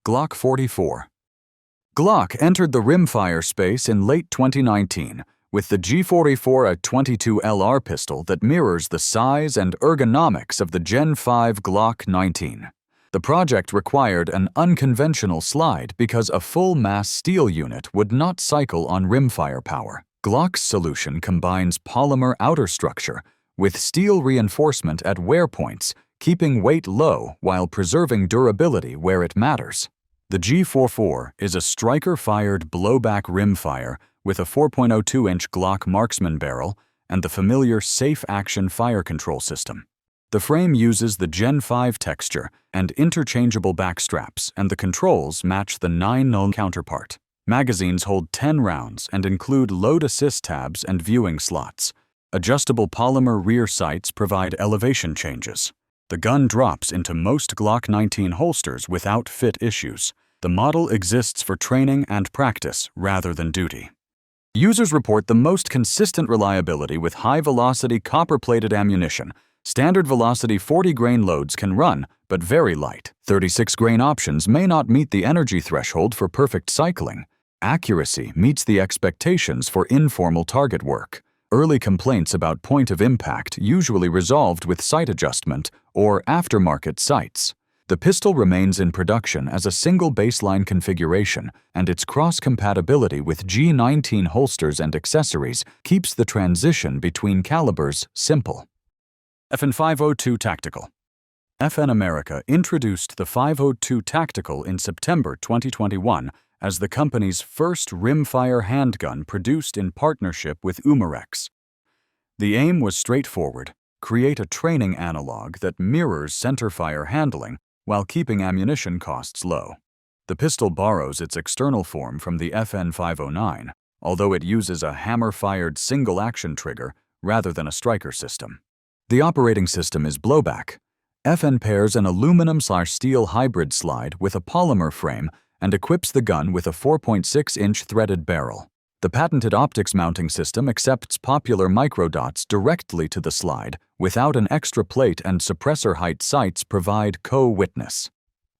Glock 44. Glock entered the rimfire space in late 2019 with the G44, a .22 LR pistol that mirrors the size and ergonomics of the Gen 5 Glock 19. The project required an unconventional slide because a full-mass steel unit would not cycle on rimfire power. Glock's solution combines polymer outer structure with steel reinforcement at wear points, keeping weight low while preserving durability where it matters. The G44 is a striker-fired blowback rimfire with a 4.02-inch Glock marksman barrel and the familiar safe action fire control system. The frame uses the Gen 5 texture and interchangeable back straps, and the controls match the 9mm counterpart. Magazines hold 10 rounds and include load assist tabs and viewing slots. Adjustable polymer rear sights provide elevation changes. The gun drops into most Glock 19 holsters without fit issues. The model exists for training and practice rather than duty. Users report the most consistent reliability with high-velocity copper-plated ammunition. Standard velocity 40-grain loads can run, but very light. 36-grain options may not meet the energy threshold for perfect cycling. Accuracy meets the expectations for informal target work. Early complaints about point of impact usually resolved with sight adjustment or aftermarket sights. The pistol remains in production as a single baseline configuration, and its cross-compatibility with G19 holsters and accessories keeps the transition between calibers simple. FN 502 Tactical. FN America introduced the 502 Tactical in September 2021 as the company's first rimfire handgun produced in partnership with Umarex. The aim was straightforward: create a training analog that mirrors centerfire handling while keeping ammunition costs low. The pistol borrows its external form from the FN 509, although it uses a hammer-fired single-action trigger rather than a striker system. The operating system is blowback. FN pairs an aluminum/steel hybrid slide with a polymer frame and equips the gun with a 4.6-inch threaded barrel. The patented optics mounting system accepts popular microdots directly to the slide without an extra plate, and suppressor height sights provide co-witness.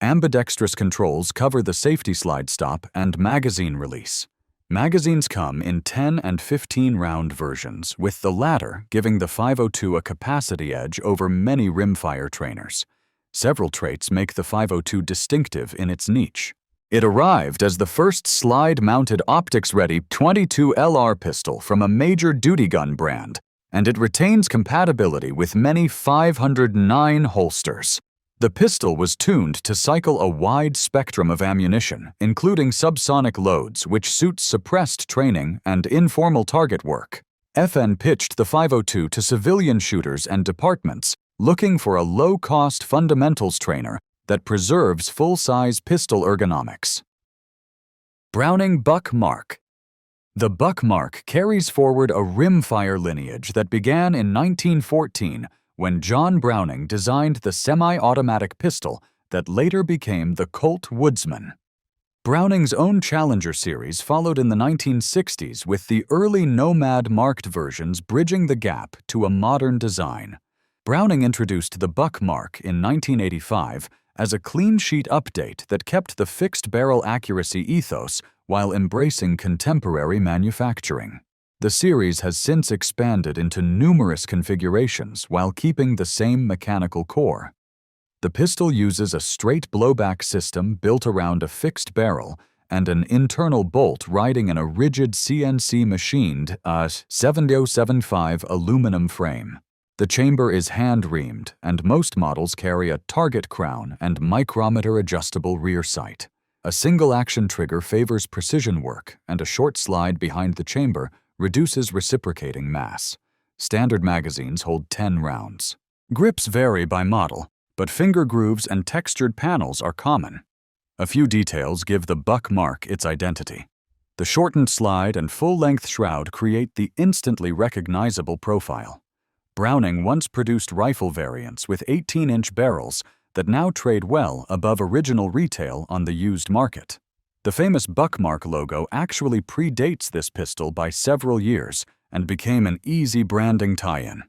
Ambidextrous controls cover the safety slide stop and magazine release. Magazines come in 10 and 15-round versions, with the latter giving the 502 a capacity edge over many rimfire trainers. Several traits make the 502 distinctive in its niche. It arrived as the first slide-mounted optics-ready .22 LR pistol from a major duty gun brand, and it retains compatibility with many 509 holsters. The pistol was tuned to cycle a wide spectrum of ammunition, including subsonic loads, which suits suppressed training and informal target work. FN pitched the 502 to civilian shooters and departments looking for a low-cost fundamentals trainer that preserves full-size pistol ergonomics. Browning Buck Mark. The Buck Mark carries forward a rimfire lineage that began in 1914 when John Browning designed the semi-automatic pistol that later became the Colt Woodsman. Browning's own Challenger series followed in the 1960s, with the early Nomad marked versions bridging the gap to a modern design. Browning introduced the Buck Mark in 1985 as a clean-sheet update that kept the fixed barrel accuracy ethos while embracing contemporary manufacturing. The series has since expanded into numerous configurations while keeping the same mechanical core. The pistol uses a straight blowback system built around a fixed barrel and an internal bolt riding in a rigid CNC-machined 7075 aluminum frame. The chamber is hand-reamed, and most models carry a target crown and micrometer-adjustable rear sight. A single-action trigger favors precision work, and a short slide behind the chamber reduces reciprocating mass. Standard magazines hold 10 rounds. Grips vary by model, but finger grooves and textured panels are common. A few details give the Buck Mark its identity. The shortened slide and full-length shroud create the instantly recognizable profile. Browning once produced rifle variants with 18-inch barrels that now trade well above original retail on the used market. The famous Buck Mark logo actually predates this pistol by several years and became an easy branding tie-in.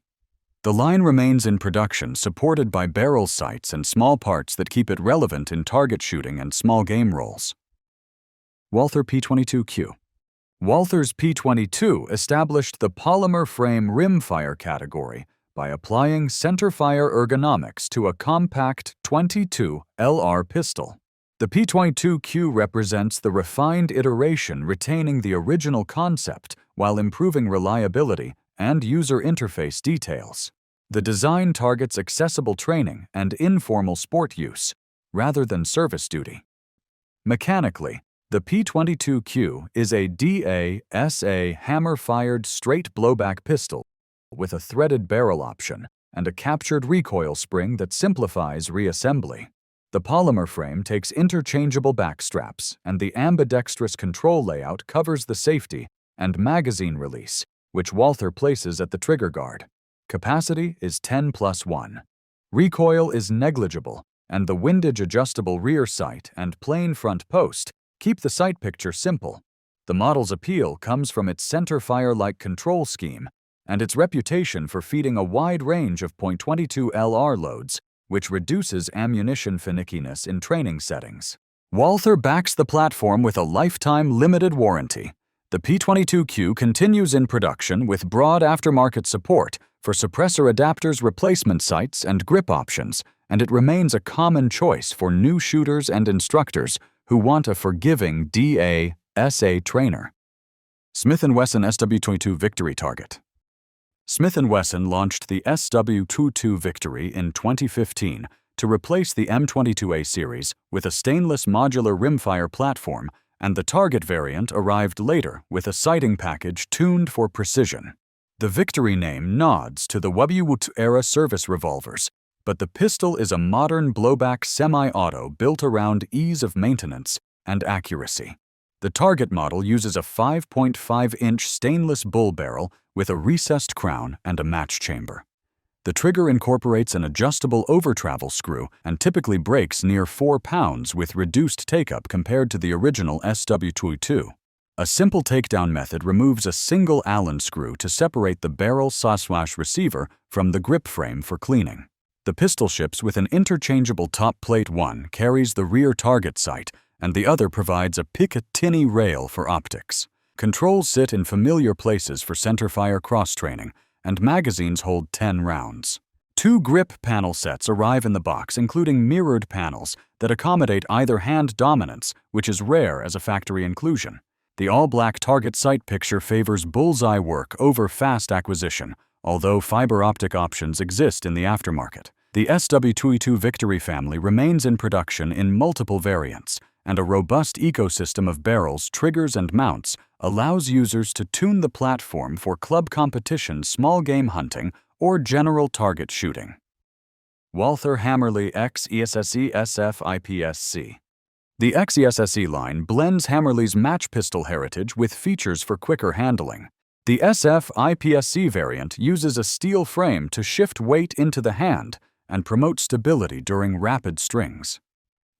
The line remains in production, supported by barrel sights and small parts that keep it relevant in target shooting and small game roles. Walther P22Q. Walther's P22 established the polymer frame rimfire category by applying centerfire ergonomics to a compact 22 LR pistol. The P22Q represents the refined iteration retaining the original concept while improving reliability and user interface details. The design targets accessible training and informal sport use, rather than service duty. Mechanically, the P22Q is a DA/SA hammer-fired straight blowback pistol with a threaded barrel option and a captured recoil spring that simplifies reassembly. The polymer frame takes interchangeable backstraps, and the ambidextrous control layout covers the safety and magazine release, which Walther places at the trigger guard. Capacity is 10+1. Recoil is negligible, and the windage-adjustable rear sight and plain front post keep the sight picture simple. The model's appeal comes from its centerfire-like control scheme and its reputation for feeding a wide range of .22 LR loads, which reduces ammunition finickiness in training settings. Walther backs the platform with a lifetime limited warranty. The P22Q continues in production with broad aftermarket support for suppressor adapters, replacement sights, and grip options, and it remains a common choice for new shooters and instructors who want a forgiving DA/SA trainer. Smith & Wesson SW22 Victory Target. Smith & Wesson launched the SW22 Victory in 2015 to replace the M22A series with a stainless modular rimfire platform, and the Target variant arrived later with a sighting package tuned for precision. The Victory name nods to the WW-era service revolvers, but the pistol is a modern blowback semi-auto built around ease of maintenance and accuracy. The Target model uses a 5.5-inch stainless bull barrel with a recessed crown and a match chamber. The trigger incorporates an adjustable over-travel screw and typically breaks near 4 pounds with reduced take-up compared to the original SW22. A simple takedown method removes a single Allen screw to separate the barrel/receiver from the grip frame for cleaning. The pistol ships with an interchangeable top plate. One carries the rear target sight, and the other provides a Picatinny rail for optics. Controls sit in familiar places for centerfire cross-training, and magazines hold 10 rounds. 2 grip panel sets arrive in the box, including mirrored panels that accommodate either hand dominance, which is rare as a factory inclusion. The all-black target sight picture favors bullseye work over fast acquisition, although fiber optic options exist in the aftermarket. The SW22 Victory family remains in production in multiple variants, and a robust ecosystem of barrels, triggers, and mounts allows users to tune the platform for club competition, small game hunting, or general target shooting. Walther Hammerly X ESSE SF IPSC. The XESSE line blends Hammerly's match pistol heritage with features for quicker handling. The SF IPSC variant uses a steel frame to shift weight into the hand and promote stability during rapid strings.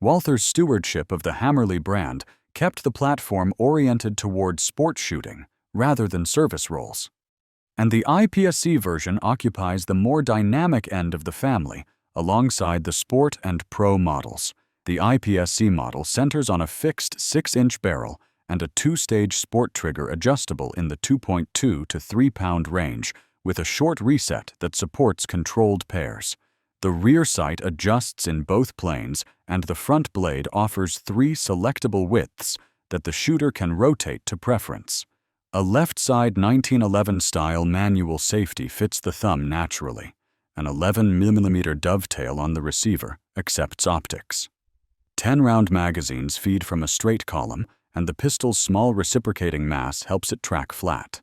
Walther's stewardship of the Hammerly brand kept the platform oriented toward sport shooting rather than service roles. And the IPSC version occupies the more dynamic end of the family, alongside the sport and pro models. The IPSC model centers on a fixed 6-inch barrel and a 2-stage sport trigger adjustable in the 2.2 to 3-pound range with a short reset that supports controlled pairs. The rear sight adjusts in both planes, and the front blade offers 3 selectable widths that the shooter can rotate to preference. A left-side 1911-style manual safety fits the thumb naturally. An 11mm dovetail on the receiver accepts optics. 10-round magazines feed from a straight column, and the pistol's small reciprocating mass helps it track flat.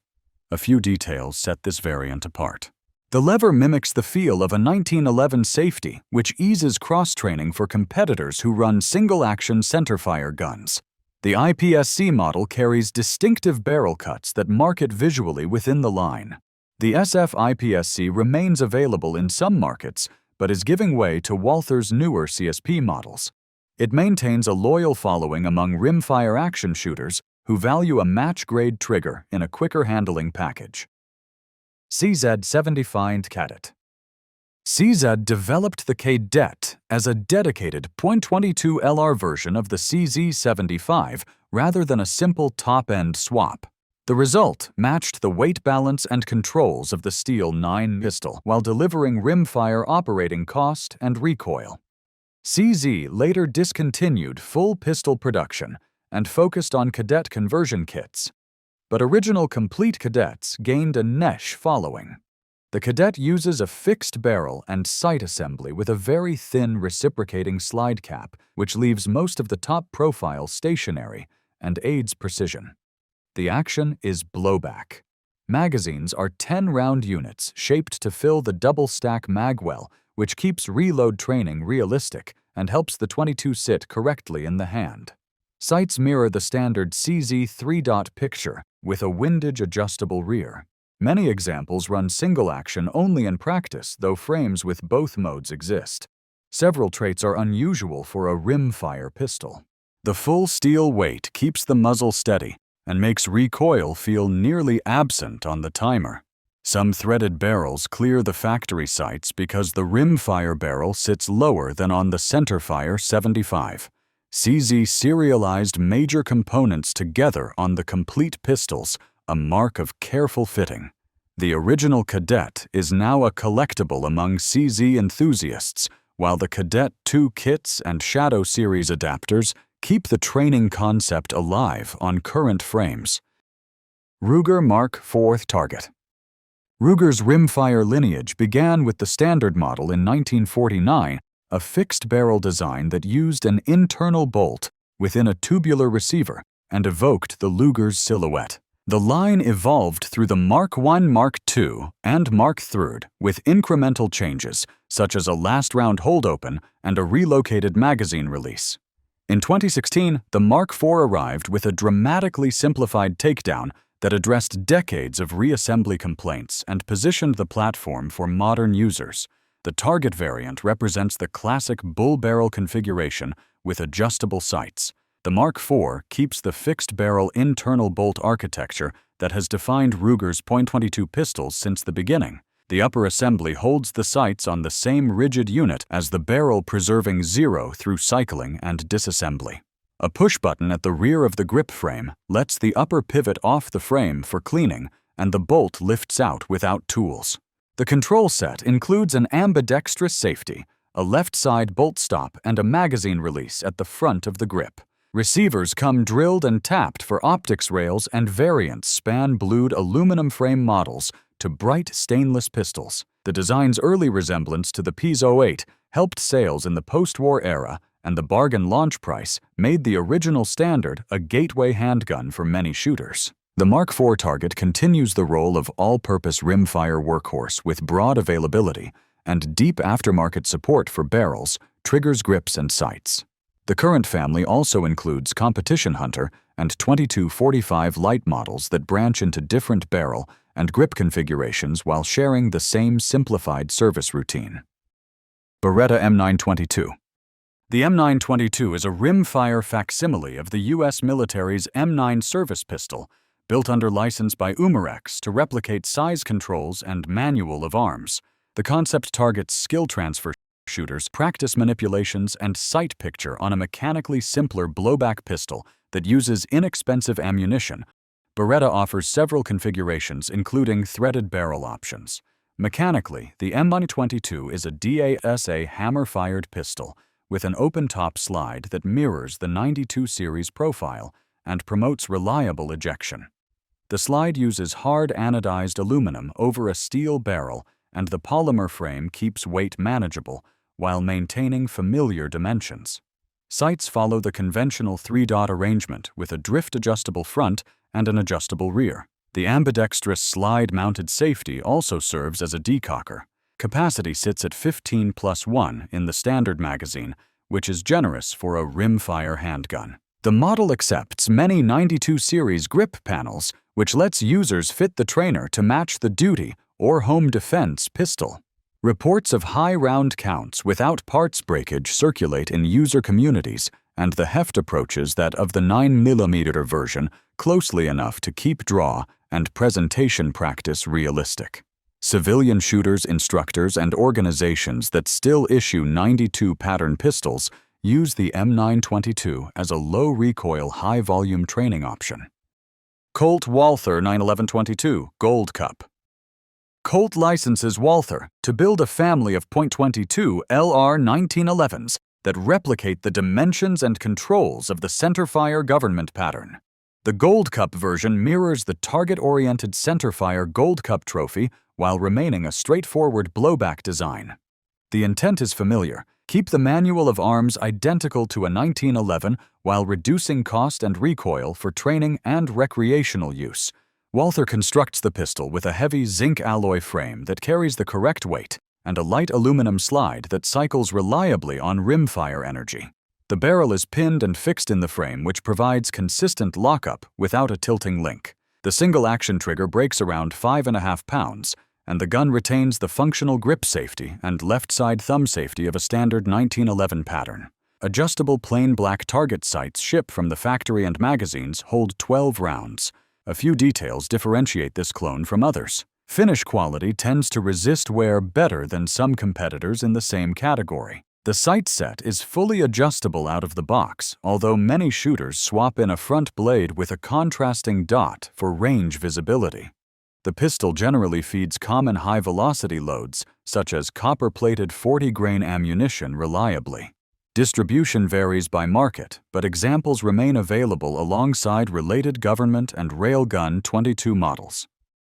A few details set this variant apart. The lever mimics the feel of a 1911 safety, which eases cross-training for competitors who run single-action centerfire guns. The IPSC model carries distinctive barrel cuts that mark it visually within the line. The SF IPSC remains available in some markets, but is giving way to Walther's newer CSP models. It maintains a loyal following among rimfire action shooters who value a match-grade trigger in a quicker handling package. CZ75 Cadet. CZ developed the Cadet as a dedicated .22 LR version of the CZ75 rather than a simple top-end swap. The result matched the weight balance and controls of the Steel 9 pistol while delivering rimfire operating cost and recoil. CZ later discontinued full pistol production and focused on cadet conversion kits, but original complete cadets gained a niche following. The Cadet uses a fixed barrel and sight assembly with a very thin reciprocating slide cap, which leaves most of the top profile stationary and aids precision. The action is blowback. Magazines are 10-round units shaped to fill the double-stack magwell, which keeps reload training realistic and helps the .22 sit correctly in the hand. Sights mirror the standard CZ 3-dot picture with a windage adjustable rear. Many examples run single action only in practice, though frames with both modes exist. Several traits are unusual for a rimfire pistol. The full steel weight keeps the muzzle steady and makes recoil feel nearly absent on the timer. Some threaded barrels clear the factory sights because the rimfire barrel sits lower than on the centerfire 75. CZ serialized major components together on the complete pistols, a mark of careful fitting. The original Cadet is now a collectible among CZ enthusiasts, while the Cadet 2 kits and Shadow Series adapters keep the training concept alive on current frames. Ruger Mark IV target. Ruger's rimfire lineage began with the standard model in 1949, a fixed-barrel design that used an internal bolt within a tubular receiver and evoked the Luger's silhouette. The line evolved through the Mark I, Mark II, and Mark III with incremental changes, such as a last-round hold-open and a relocated magazine release. In 2016, the Mark IV arrived with a dramatically simplified takedown that addressed decades of reassembly complaints and positioned the platform for modern users. The target variant represents the classic bull-barrel configuration with adjustable sights. The Mark IV keeps the fixed-barrel internal bolt architecture that has defined Ruger's .22 pistols since the beginning. The upper assembly holds the sights on the same rigid unit as the barrel, preserving zero through cycling and disassembly. A push button at the rear of the grip frame lets the upper pivot off the frame for cleaning, and the bolt lifts out without tools. The control set includes an ambidextrous safety, a left-side bolt stop, and a magazine release at the front of the grip. Receivers come drilled and tapped for optics rails, and variants span blued aluminum frame models to bright stainless pistols. The design's early resemblance to the Piezo 8 helped sales in the post-war era, and the bargain launch price made the original standard a gateway handgun for many shooters. The Mark IV target continues the role of all-purpose rimfire workhorse with broad availability and deep aftermarket support for barrels, triggers, grips, and sights. The current family also includes Competition Hunter and .22-45 light models that branch into different barrel and grip configurations while sharing the same simplified service routine. Beretta M922. The M922 is a rimfire facsimile of the U.S. military's M9 service pistol, built under license by Umarex to replicate size controls and manual of arms. The concept targets skill transfer shooters, practice manipulations, and sight picture on a mechanically simpler blowback pistol that uses inexpensive ammunition. Beretta offers several configurations, including threaded barrel options. Mechanically, the M922 is a DASA hammer-fired pistol with an open-top slide that mirrors the 92 series profile and promotes reliable ejection. The slide uses hard anodized aluminum over a steel barrel, and the polymer frame keeps weight manageable while maintaining familiar dimensions. Sights follow the conventional 3-dot arrangement with a drift-adjustable front and an adjustable rear. The ambidextrous slide-mounted safety also serves as a decocker. Capacity sits at 15+1 in the standard magazine, which is generous for a rimfire handgun. The model accepts many 92 series grip panels, which lets users fit the trainer to match the duty or home defense pistol. Reports of high round counts without parts breakage circulate in user communities, and the heft approaches that of the 9mm version closely enough to keep draw and presentation practice realistic. Civilian shooters, instructors, and organizations that still issue 92 pattern pistols use the M922 as a low-recoil, high-volume training option. Colt Walther 911-22 Gold Cup. Colt licenses Walther to build a family of .22 LR 1911s that replicate the dimensions and controls of the centerfire government pattern. The Gold Cup version mirrors the target-oriented centerfire Gold Cup trophy while remaining a straightforward blowback design. The intent is familiar: keep the manual of arms identical to a 1911 while reducing cost and recoil for training and recreational use. Walther constructs the pistol with a heavy zinc alloy frame that carries the correct weight and a light aluminum slide that cycles reliably on rimfire energy. The barrel is pinned and fixed in the frame, which provides consistent lockup without a tilting link. The single-action trigger breaks around 5.5 pounds, and the gun retains the functional grip safety and left-side thumb safety of a standard 1911 pattern. Adjustable plain black target sights ship from the factory, and magazines hold 12 rounds. A few details differentiate this clone from others. Finish quality tends to resist wear better than some competitors in the same category. The sight set is fully adjustable out of the box, although many shooters swap in a front blade with a contrasting dot for range visibility. The pistol generally feeds common high-velocity loads, such as copper-plated 40-grain ammunition, reliably. Distribution varies by market, but examples remain available alongside related government and railgun .22 models.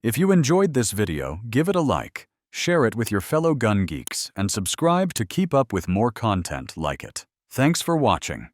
If you enjoyed this video, give it a like, share it with your fellow gun geeks, and subscribe to keep up with more content like it. Thanks for watching.